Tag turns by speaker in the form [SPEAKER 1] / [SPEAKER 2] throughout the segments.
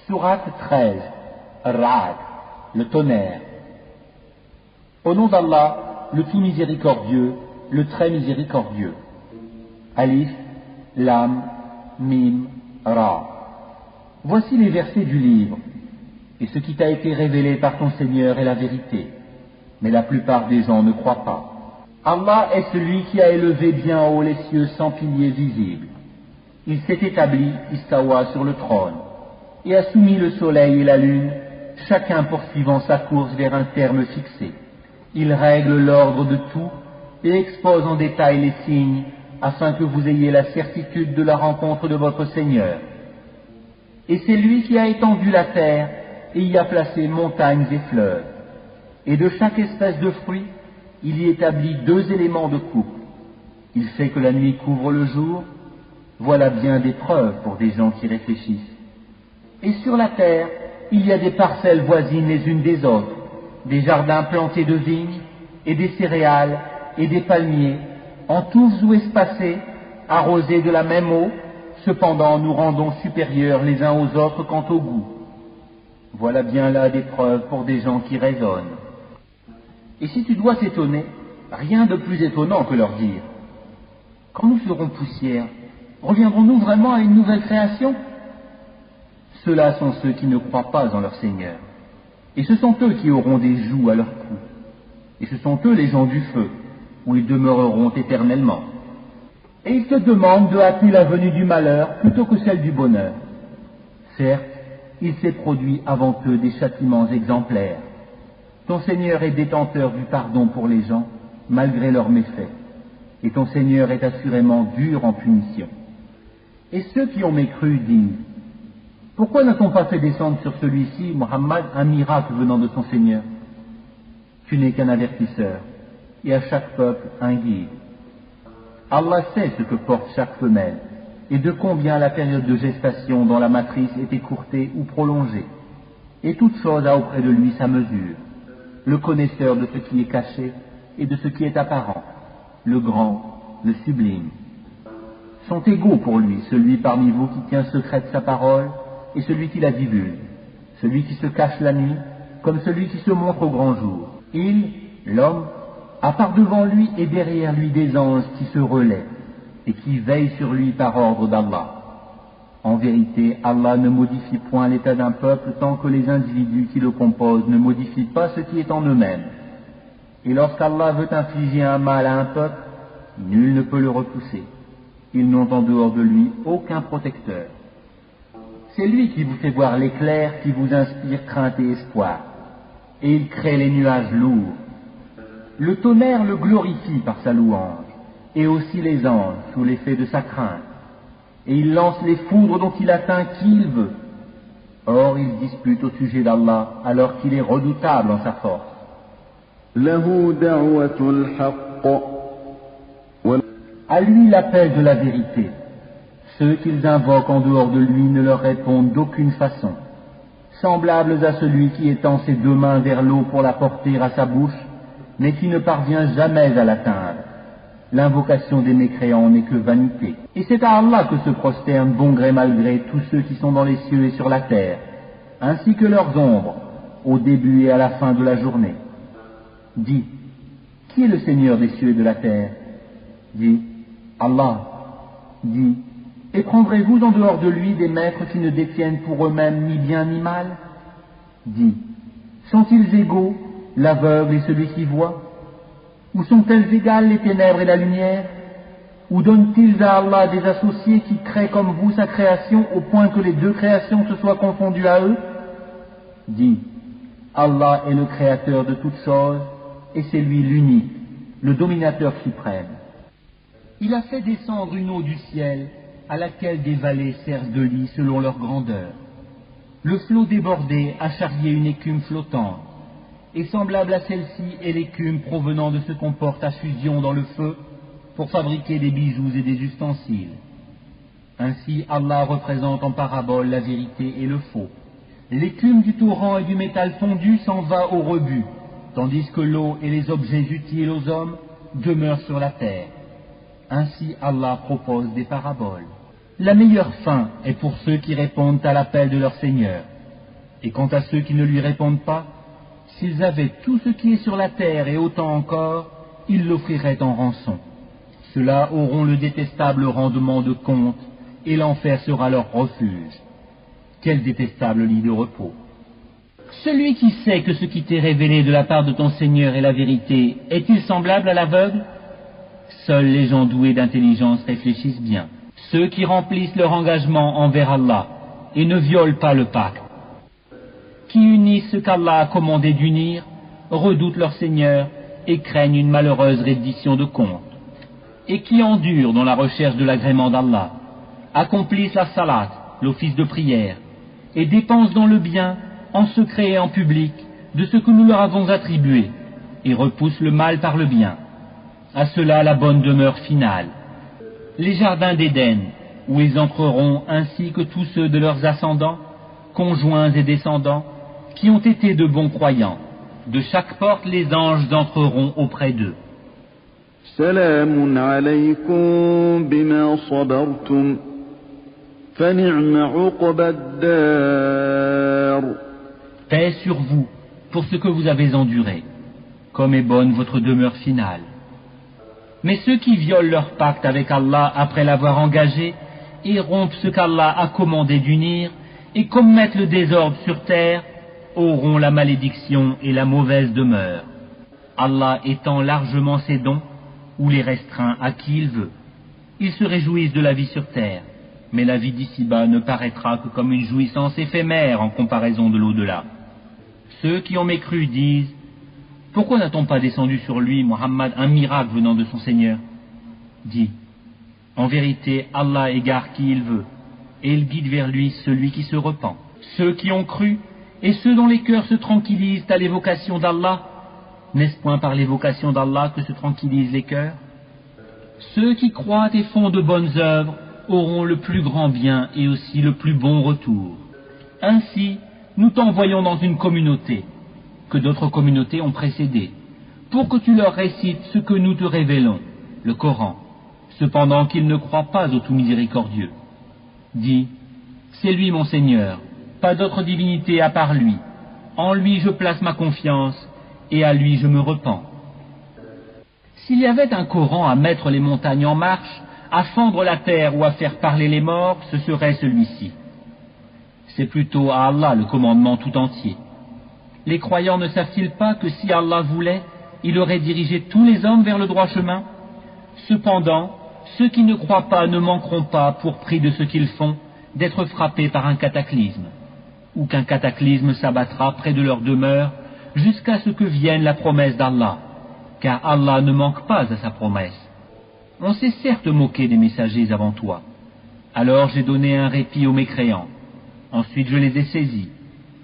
[SPEAKER 1] Sourate 13, Ar-Ra'd, le tonnerre. Au nom d'Allah, le tout miséricordieux, le très miséricordieux. Alif, Lam, Mim, Ra. Voici les versets du livre, et ce qui t'a été révélé par ton Seigneur est la vérité, mais la plupart des gens ne croient pas. Allah est celui qui a élevé bien haut les cieux sans piliers visibles. Il s'est établi, istawa, sur le trône, et a soumis le soleil et la lune, chacun poursuivant sa course vers un terme fixé. Il règle l'ordre de tout et expose en détail les signes, afin que vous ayez la certitude de la rencontre de votre Seigneur. Et c'est lui qui a étendu la terre et y a placé montagnes et fleuves. Et de chaque espèce de fruit, il y établit 2 éléments de couple. Il fait que la nuit couvre le jour. Voilà bien des preuves pour des gens qui réfléchissent. Et sur la terre, il y a des parcelles voisines les unes des autres, des jardins plantés de vignes, et des céréales, et des palmiers, en touffes ou espacés, arrosés de la même eau. Cependant, nous rendons supérieurs les uns aux autres quant au goût. Voilà bien là des preuves pour des gens qui raisonnent. Et si tu dois t'étonner, rien de plus étonnant que leur dire: quand nous serons poussière, reviendrons-nous vraiment à une nouvelle création? Ceux-là sont ceux qui ne croient pas en leur Seigneur. Et ce sont eux qui auront des jougs à leur cou. Et ce sont eux les gens du feu, où ils demeureront éternellement. Et ils te demandent de hâter la venue du malheur plutôt que celle du bonheur. Certes, il s'est produit avant eux des châtiments exemplaires. Ton Seigneur est détenteur du pardon pour les gens, malgré leurs méfaits. Et ton Seigneur est assurément dur en punition. Et ceux qui ont mécru disent: pourquoi n'a-t-on pas fait descendre sur celui-ci, Muhammad, un miracle venant de son Seigneur? Tu n'es qu'un avertisseur, et à chaque peuple un guide. Allah sait ce que porte chaque femelle, et de combien la période de gestation dans la matrice est écourtée ou prolongée. Et toute chose a auprès de lui sa mesure, le connaisseur de ce qui est caché et de ce qui est apparent, le grand, le sublime. Sont égaux pour lui celui parmi vous qui tient secrète sa parole et celui qui la divulgue, celui qui se cache la nuit comme celui qui se montre au grand jour. Il, l'homme, a par devant lui et derrière lui des anges qui se relaient et qui veillent sur lui par ordre d'Allah. En vérité, Allah ne modifie point l'état d'un peuple tant que les individus qui le composent ne modifient pas ce qui est en eux-mêmes. Et lorsqu'Allah veut infliger un mal à un peuple, nul ne peut le repousser. Ils n'ont en dehors de lui aucun protecteur. C'est lui qui vous fait voir l'éclair qui vous inspire crainte et espoir. Et il crée les nuages lourds. Le tonnerre le glorifie par sa louange, et aussi les anges sous l'effet de sa crainte. Et il lance les foudres dont il atteint qui il veut. Or, il dispute au sujet d'Allah alors qu'il est redoutable en sa force. À lui l'appel de la vérité. Ceux qu'ils invoquent en dehors de lui ne leur répondent d'aucune façon. Semblables à celui qui étend ses 2 mains vers l'eau pour la porter à sa bouche, mais qui ne parvient jamais à l'atteindre. L'invocation des mécréants n'est que vanité. Et c'est à Allah que se prosternent bon gré mal gré tous ceux qui sont dans les cieux et sur la terre, ainsi que leurs ombres, au début et à la fin de la journée. Dis, qui est le Seigneur des cieux et de la terre? Dis, Allah. Dis, et prendrez-vous en dehors de lui des maîtres qui ne détiennent pour eux-mêmes ni bien ni mal? Dis, sont-ils égaux, l'aveugle et celui qui voit? Ou sont-elles égales les ténèbres et la lumière? Ou donnent-ils à Allah des associés qui créent comme vous sa création au point que les 2 créations se soient confondues à eux? Dis, Allah est le créateur de toutes choses et c'est lui l'unique, le dominateur suprême. Il a fait descendre une eau du ciel à laquelle des vallées servent de lit selon leur grandeur. Le flot débordé a charrié une écume flottante, et semblable à celle-ci est l'écume provenant de ce qu'on porte à fusion dans le feu pour fabriquer des bijoux et des ustensiles. Ainsi, Allah représente en parabole la vérité et le faux. L'écume du torrent et du métal fondu s'en va au rebut, tandis que l'eau et les objets utiles aux hommes demeurent sur la terre. Ainsi, Allah propose des paraboles. La meilleure fin est pour ceux qui répondent à l'appel de leur Seigneur. Et quant à ceux qui ne lui répondent pas, s'ils avaient tout ce qui est sur la terre et autant encore, ils l'offriraient en rançon. Ceux-là auront le détestable rendement de compte, et l'enfer sera leur refuge. Quel détestable lit de repos. Celui qui sait que ce qui t'est révélé de la part de ton Seigneur est la vérité, est-il semblable à l'aveugle? Seuls les gens doués d'intelligence réfléchissent bien. Ceux qui remplissent leur engagement envers Allah et ne violent pas le pacte, qui unissent ce qu'Allah a commandé d'unir, redoutent leur Seigneur et craignent une malheureuse reddition de compte, et qui endurent dans la recherche de l'agrément d'Allah, accomplissent la salat, l'office de prière, et dépensent dans le bien, en secret et en public, de ce que nous leur avons attribué, et repoussent le mal par le bien. À cela la bonne demeure finale. Les jardins d'Éden, où ils entreront ainsi que tous ceux de leurs ascendants, conjoints et descendants, qui ont été de bons croyants. De chaque porte les anges entreront auprès d'eux.
[SPEAKER 2] Salamun alaykum bima sabartum, fa ni'ma uqbad-dar.
[SPEAKER 1] Paix sur vous pour ce que vous avez enduré, comme est bonne votre demeure finale. Mais ceux qui violent leur pacte avec Allah après l'avoir engagé et rompent ce qu'Allah a commandé d'unir et commettent le désordre sur terre auront la malédiction et la mauvaise demeure. Allah étend largement ses dons ou les restreint à qui il veut. Ils se réjouissent de la vie sur terre, mais la vie d'ici-bas ne paraîtra que comme une jouissance éphémère en comparaison de l'au-delà. Ceux qui ont mécru disent: pourquoi n'a-t-on pas descendu sur lui, Muhammad, un miracle venant de son Seigneur? Dis: en vérité, Allah égare qui il veut, et il guide vers lui celui qui se repent. Ceux qui ont cru, et ceux dont les cœurs se tranquillisent à l'évocation d'Allah, n'est-ce point par l'évocation d'Allah que se tranquillisent les cœurs? Ceux qui croient et font de bonnes œuvres auront le plus grand bien et aussi le plus bon retour. Ainsi, nous t'envoyons dans une communauté, que d'autres communautés ont précédé, pour que tu leur récites ce que nous te révélons, le Coran, cependant qu'ils ne croient pas au tout miséricordieux. Dis: c'est lui mon Seigneur, pas d'autre divinité à part lui, en lui je place ma confiance, et à lui je me repens. S'il y avait un Coran à mettre les montagnes en marche, à fendre la terre ou à faire parler les morts, ce serait celui-ci. C'est plutôt à Allah le commandement tout entier. Les croyants ne savent-ils pas que si Allah voulait, il aurait dirigé tous les hommes vers le droit chemin? Cependant, ceux qui ne croient pas ne manqueront pas, pour prix de ce qu'ils font, d'être frappés par un cataclysme, ou qu'un cataclysme s'abattra près de leur demeure, jusqu'à ce que vienne la promesse d'Allah, car Allah ne manque pas à sa promesse. On s'est certes moqué des messagers avant toi. Alors j'ai donné un répit aux mécréants. Ensuite je les ai saisis.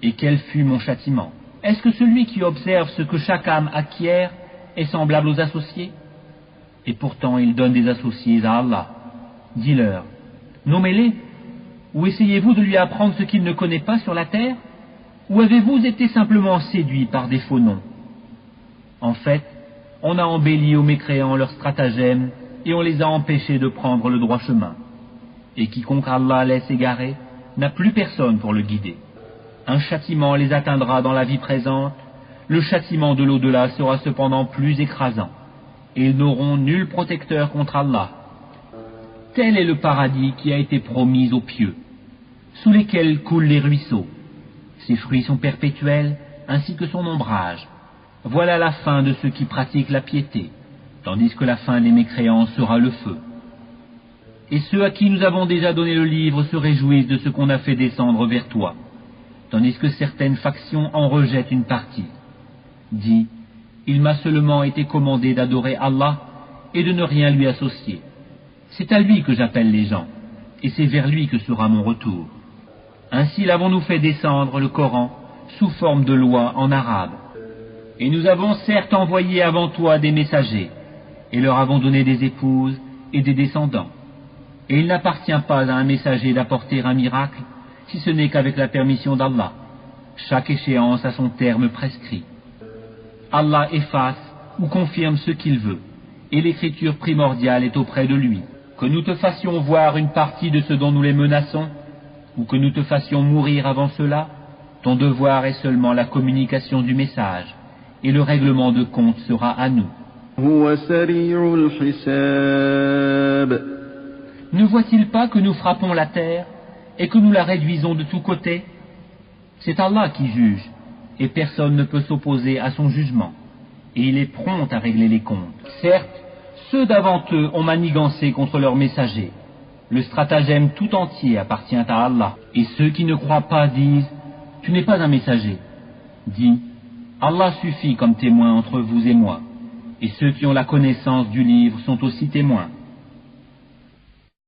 [SPEAKER 1] Et quel fut mon châtiment? Est-ce que celui qui observe ce que chaque âme acquiert est semblable aux associés? Et pourtant il donne des associés à Allah. Dis-leur: nommez-les, ou essayez-vous de lui apprendre ce qu'il ne connaît pas sur la terre? Ou avez-vous été simplement séduits par des faux noms? En fait, on a embelli aux mécréants leurs stratagèmes et on les a empêchés de prendre le droit chemin. Et quiconque Allah laisse égarer n'a plus personne pour le guider. Un châtiment les atteindra dans la vie présente, le châtiment de l'au-delà sera cependant plus écrasant, et ils n'auront nul protecteur contre Allah. Tel est le paradis qui a été promis aux pieux, sous lesquels coulent les ruisseaux. Ses fruits sont perpétuels, ainsi que son ombrage. Voilà la fin de ceux qui pratiquent la piété, tandis que la fin des mécréants sera le feu. Et ceux à qui nous avons déjà donné le livre se réjouissent de ce qu'on a fait descendre vers toi, tandis que certaines factions en rejettent une partie. Dis: il m'a seulement été commandé d'adorer Allah et de ne rien lui associer. C'est à lui que j'appelle les gens, et c'est vers lui que sera mon retour. Ainsi l'avons-nous fait descendre le Coran sous forme de loi en arabe. Et nous avons certes envoyé avant toi des messagers, et leur avons donné des épouses et des descendants. Et il n'appartient pas à un messager d'apporter un miracle, si ce n'est qu'avec la permission d'Allah. Chaque échéance a son terme prescrit. Allah efface ou confirme ce qu'il veut, et l'écriture primordiale est auprès de lui. Que nous te fassions voir une partie de ce dont nous les menaçons, ou que nous te fassions mourir avant cela, Ton devoir est seulement la communication du message, et le règlement de compte sera à nous.
[SPEAKER 2] هو سريع الحساب.
[SPEAKER 1] Ne voit-il pas que nous frappons la terre et que nous la réduisons de tous côtés? C'est Allah qui juge, et personne ne peut s'opposer à son jugement, et il est prompt à régler les comptes. Certes, ceux d'avant eux ont manigancé contre leurs messagers. Le stratagème tout entier appartient à Allah. Et ceux qui ne croient pas disent, tu n'es pas un messager. Dis, Allah suffit comme témoin entre vous et moi. Et ceux qui ont la connaissance du livre sont aussi témoins.